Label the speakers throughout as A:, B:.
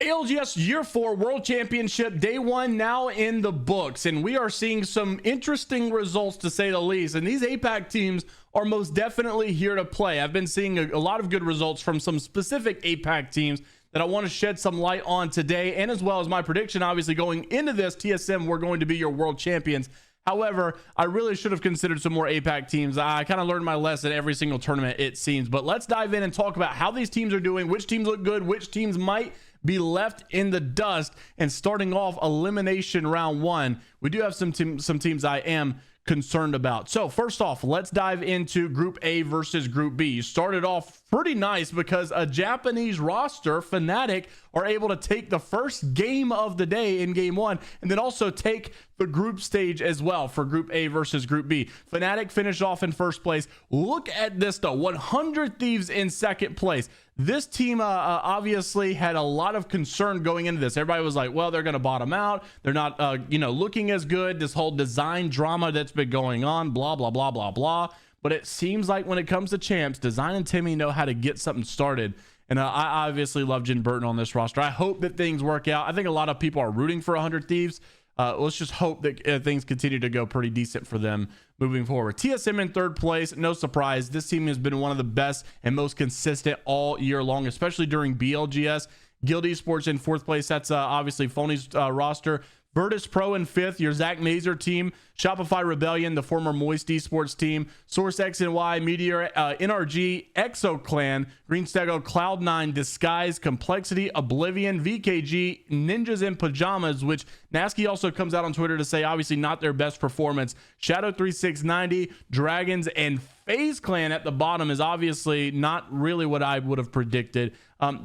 A: ALGS Year 4 World Championship Day 1 now in the books, and we are seeing some interesting results to say the least, and these APAC teams are most definitely here to play. I've been seeing a lot of good results from some specific APAC teams that I want to shed some light on today, and as well as my prediction. Obviously, going into this, TSM, we're going to be your world champions. However, I really should have considered some more APAC teams. I kind of learned my lesson every single tournament, it seems. But let's dive in and talk about how these teams are doing, which teams look good, which teams might be left in the dust. And starting off elimination round 1, we do have some teams I am concerned about. So first off, let's dive into Group A versus Group B. You started off pretty nice because a Japanese roster, FNATIC, are able to take the first game of the day in game 1 and then also take the group stage as well for Group A versus Group B. FNATIC finished off in first place. Look at this though, 100 Thieves in second place. This team obviously had a lot of concern going into this. Everybody was like, well, they're going to bottom out. They're not, looking as good. This whole design drama that's been going on, blah, blah, blah, blah, blah. But it seems like when it comes to champs, Design and Timmy know how to get something started. And I obviously love Jen Burton on this roster. I hope that things work out. I think a lot of people are rooting for 100 Thieves. Let's just hope that things continue to go pretty decent for them moving forward. TSM in third place, no surprise. This team has been one of the best and most consistent all year long, especially during BLGS. Guild Esports in fourth place. That's obviously Phony's roster. Virtus Pro in fifth, your Zach Mazer team. Shopify Rebellion, the former Moist Esports team. Source X and Y, Meteor, NRG, Exo Clan, Green Stego, Cloud9, Disguise, Complexity, Oblivion, VKG, Ninjas in Pajamas, which Nasky also comes out on Twitter to say obviously not their best performance. Shadow 3690, Dragons, and FaZe Clan at the bottom is obviously not really what I would have predicted.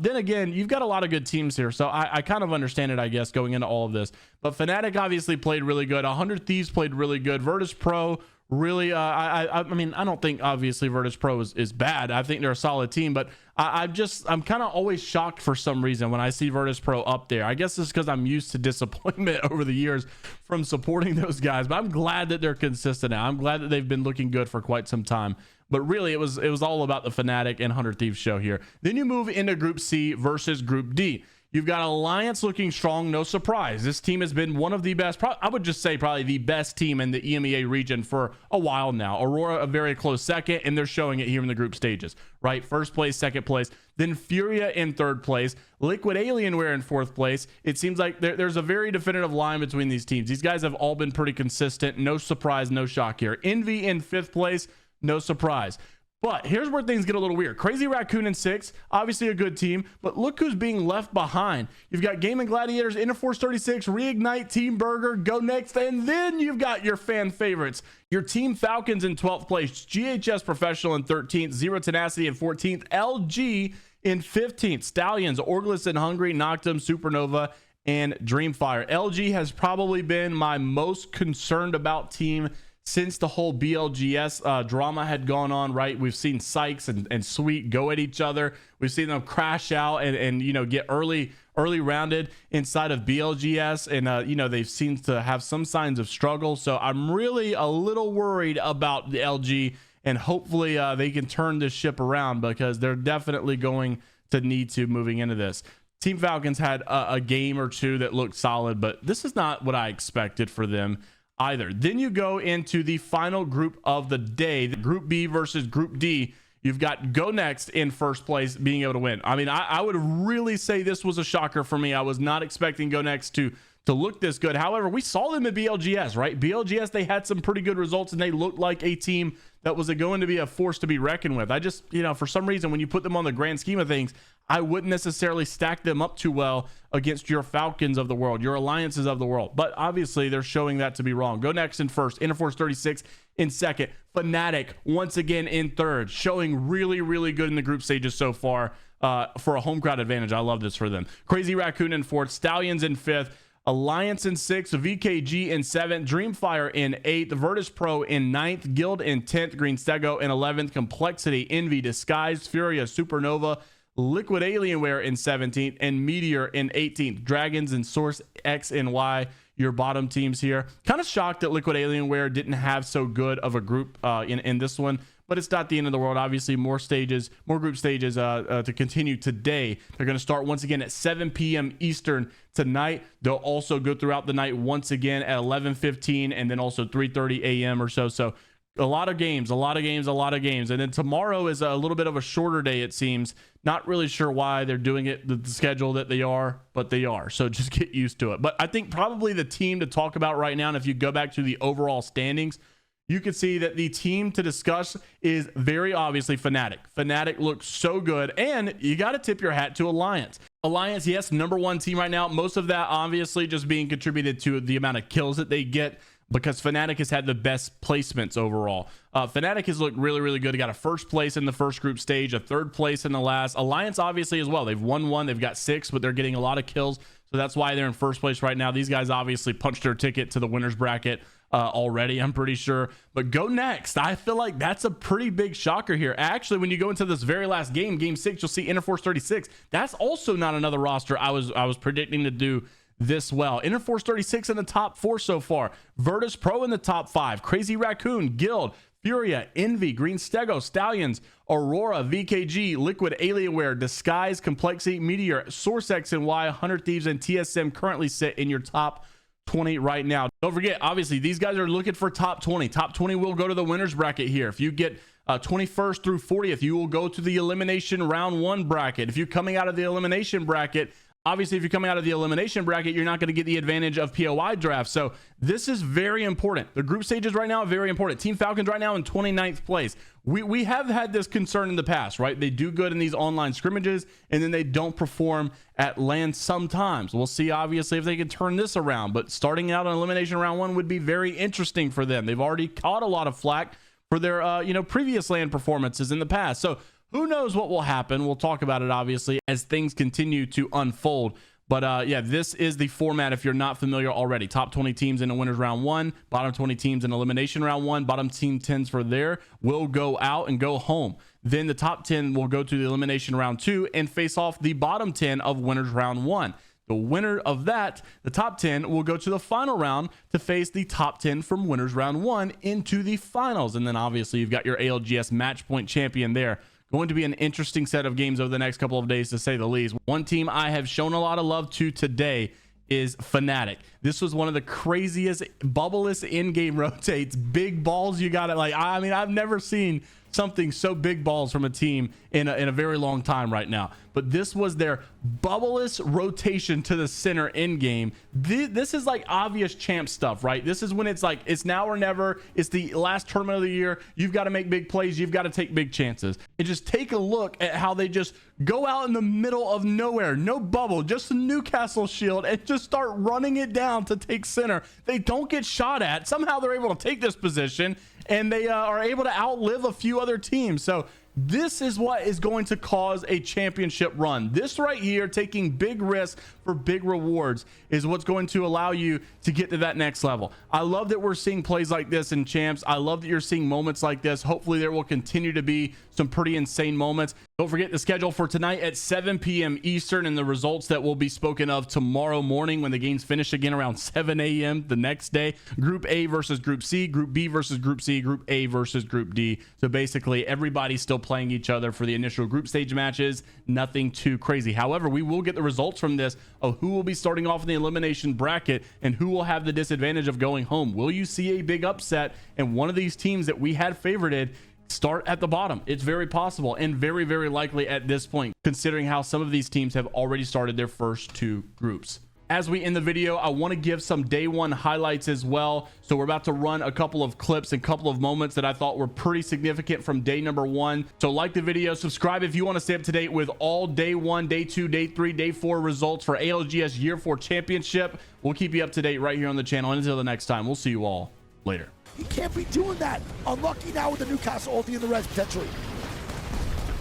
A: Then again, you've got a lot of good teams here, so I kind of understand it, I guess, going into all of this. But FNATIC obviously played really good. 100 Thieves played really good. Virtus Pro really, I mean, I don't think obviously Virtus Pro is bad. I think they're a solid team, but I'm kind of always shocked for some reason when I see Virtus Pro up there. I guess it's because I'm used to disappointment over the years from supporting those guys, but I'm glad that they're consistent now. I'm glad that they've been looking good for quite some time. But really, it was all about the FNATIC and 100 Thieves show here. Then you move into Group C versus Group D. You've got Alliance looking strong, no surprise. This team has been one of the best, I would just say probably the best team in the EMEA region for a while now. Aurora, a very close second, and they're showing it here in the group stages, right? First place, second place, then Furia in third place, Liquid Alienware in fourth place. It seems like there's a very definitive line between these teams. These guys have all been pretty consistent. No surprise, no shock here. Envy in fifth place, no surprise. But here's where things get a little weird. Crazy Raccoon in 6th, obviously a good team, but look who's being left behind. You've got Gaming Gladiators, Interforce 36, Reignite, Team Burger, Go Next, and then you've got your fan favorites. Your Team Falcons in 12th place, GHS Professional in 13th, Zero Tenacity in 14th, LG in 15th, Stallions, Orgless and Hungry, Noctum, Supernova, and Dreamfire. LG has probably been my most concerned about team since the whole BLGS drama had gone on, right? We've seen Sykes and Sweet go at each other. We've seen them crash out and get early rounded inside of BLGS, and they've seemed to have some signs of struggle. So I'm really a little worried about the LG, and hopefully they can turn this ship around, because they're definitely going to need to moving into this. Team Falcons had a game or two that looked solid, but this is not what I expected for them either. Then you go into the final group of the day, the Group B versus Group D. You've got Go Next in first place being able to win. I mean, I would really say this was a shocker for me. I was not expecting Go Next to look this good. However, we saw them at BLGS, right? BLGS, they had some pretty good results, and they looked like a team that was going to be a force to be reckoned with. I just, for some reason, when you put them on the grand scheme of things, I wouldn't necessarily stack them up too well against your Falcons of the world, your Alliances of the world. But obviously, they're showing that to be wrong. Go Next in first, Interforce 36 in second, FNATIC once again in third, showing really, really good in the group stages so far for a home crowd advantage. I love this for them. Crazy Raccoon in fourth, Stallions in fifth, Alliance in 6th, VKG in 7th, Dreamfire in 8th, Virtus Pro in 9th, Guild in 10th, Green Stego in 11th, Complexity, Envy, Disguise, Furia, Supernova, Liquid Alienware in 17th, and Meteor in 18th. Dragons and Source X and Y, your bottom teams here. Kind of shocked that Liquid Alienware didn't have so good of a group in this one, but it's not the end of the world. Obviously, more stages, more group stages to continue today. They're going to start once again at 7 p.m. Eastern tonight. They'll also go throughout the night once again at 11:15 and then also 3:30 a.m. or so. So a lot of games. And then tomorrow is a little bit of a shorter day, it seems. Not really sure why they're doing it, the schedule that they are, but they are. So just get used to it. But I think probably the team to talk about right now, and if you go back to the overall standings, you can see that the team to discuss is very obviously FNATIC. FNATIC looks so good, and you got to tip your hat to Alliance. Alliance, yes, #1 team right now. Most of that obviously just being contributed to the amount of kills that they get, because FNATIC has had the best placements overall. FNATIC has looked really, really good. They got a first place in the first group stage, a third place in the last. Alliance obviously as well. They've won one, they've got 6, but they're getting a lot of kills. So that's why they're in first place right now. These guys obviously punched their ticket to the winner's bracket already, I'm pretty sure. But go next. I feel like that's a pretty big shocker here. Actually, when you go into this very last game, game 6, you'll see Interforce 36. That's also not another roster I was predicting to do this well. Interforce 36 in the top 4 so far. Virtus Pro in the top 5. Crazy Raccoon, Guild, Furia, Envy, Green Stego, Stallions, Aurora, VKG, Liquid, Alienware, Disguise, Complexity, Meteor, Source X and Y, 100 Thieves, and TSM currently sit in your top 20 right now. Don't forget, obviously, these guys are looking for top 20. Top 20 will go to the winner's bracket here. If you get 21st through 40th, you will go to the elimination round 1 bracket. If you're coming out of the elimination bracket, obviously, if you're coming out of the elimination bracket, you're not going to get the advantage of POI draft. So this is very important. The group stages right now are very important. Team Falcons right now in 29th place. We have had this concern in the past, right? They do good in these online scrimmages, and then they don't perform at LAN sometimes. We'll see, obviously, if they can turn this around. But starting out on elimination round 1 would be very interesting for them. They've already caught a lot of flack for their previous LAN performances in the past. So who knows what will happen? We'll talk about it, obviously, as things continue to unfold. But yeah, this is the format if you're not familiar already. Top 20 teams in the winners round 1, bottom 20 teams in elimination round 1, bottom team 10s for there will go out and go home. Then the top 10 will go to the elimination round 2 and face off the bottom 10 of winners round 1. The winner of that, the top 10, will go to the final round to face the top 10 from winners round 1 into the finals. And then obviously you've got your ALGS match point champion there. Going to be an interesting set of games over the next couple of days, to say the least. One team I have shown a lot of love to today is FNATIC. This was one of the craziest bubbleless in-game rotates. Big balls you got it. Like, I mean, I've never seen something so big balls from a team in a very long time right now. But this was their bubbleless rotation to the center in game. This is like obvious champ stuff, right? This is when it's like, it's now or never. It's the last tournament of the year. You've got to make big plays. You've got to take big chances. And just take a look at how they just go out in the middle of nowhere, no bubble, just a Newcastle shield, and just start running it down to take center. They don't get shot at. Somehow they're able to take this position, and they are able to outlive a few other teams. So this is what is going to cause a championship run. This right here, taking big risks for big rewards, is what's going to allow you to get to that next level. I love that we're seeing plays like this in champs. I love that you're seeing moments like this. Hopefully there will continue to be some pretty insane moments. Don't forget the schedule for tonight at 7 p.m. Eastern, and the results that will be spoken of tomorrow morning when the games finish again around 7 a.m. the next day. Group A versus Group C, Group B versus Group C, Group A versus Group D. So basically everybody's still playing each other for the initial group stage matches. Nothing too crazy. However, we will get the results from this of who will be starting off in the elimination bracket and who will have the disadvantage of going home. Will you see a big upset and one of these teams that we had favorited start at the bottom? It's very possible and very, very likely at this point, considering how some of these teams have already started their first 2 groups. As we end the video, I want to give some day 1 highlights as well. So we're about to run a couple of clips and couple of moments that I thought were pretty significant from day number 1. So like the video, subscribe if you want to stay up to date with all day 1, day 2, day 3, day 4 results for ALGS Year 4 Championship. We'll keep you up to date right here on the channel. And until the next time, we'll see you all later.
B: He can't be doing that. Unlucky now with the Newcastle ulti in the res potentially.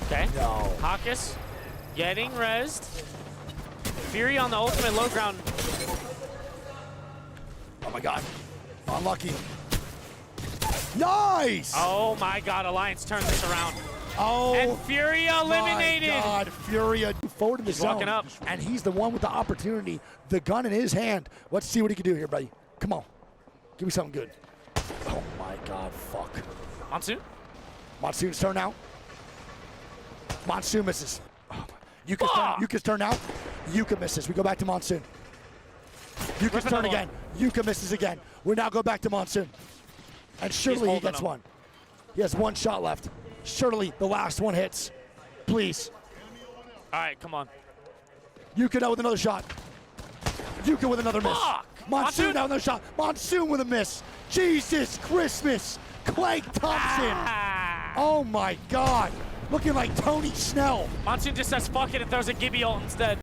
C: Okay.
B: No.
C: Hawkus getting rezzed. Fury on the ultimate low ground.
B: Oh my god. Unlucky. Nice!
C: Oh my god, Alliance turned this around.
B: Oh,
C: and Fury eliminated.
B: My god, Fury forward in the zone.
C: Walking up.
B: And he's the one with the opportunity. The gun in his hand. Let's see what he can do here, buddy. Come on. Give me something good. Oh my god, fuck.
C: Monsoon?
B: Monsoon's turn now. Monsoon misses. Yuka's turn now. Yuka misses. We go back to Monsoon. Yuka's turn again. Yuka misses again. We now go back to Monsoon. And surely he gets one. He has one shot left. Surely the last one hits. Please.
C: All right, come on.
B: Yuka now with another shot. Yuka with another miss.
C: Fuck!
B: Monsoon now with another shot. Monsoon with a miss. Jesus Christmas. Clay Thompson. Oh my God. Looking like Tony Snell.
C: Monsoon just says fuck it and throws a Gibby ult instead.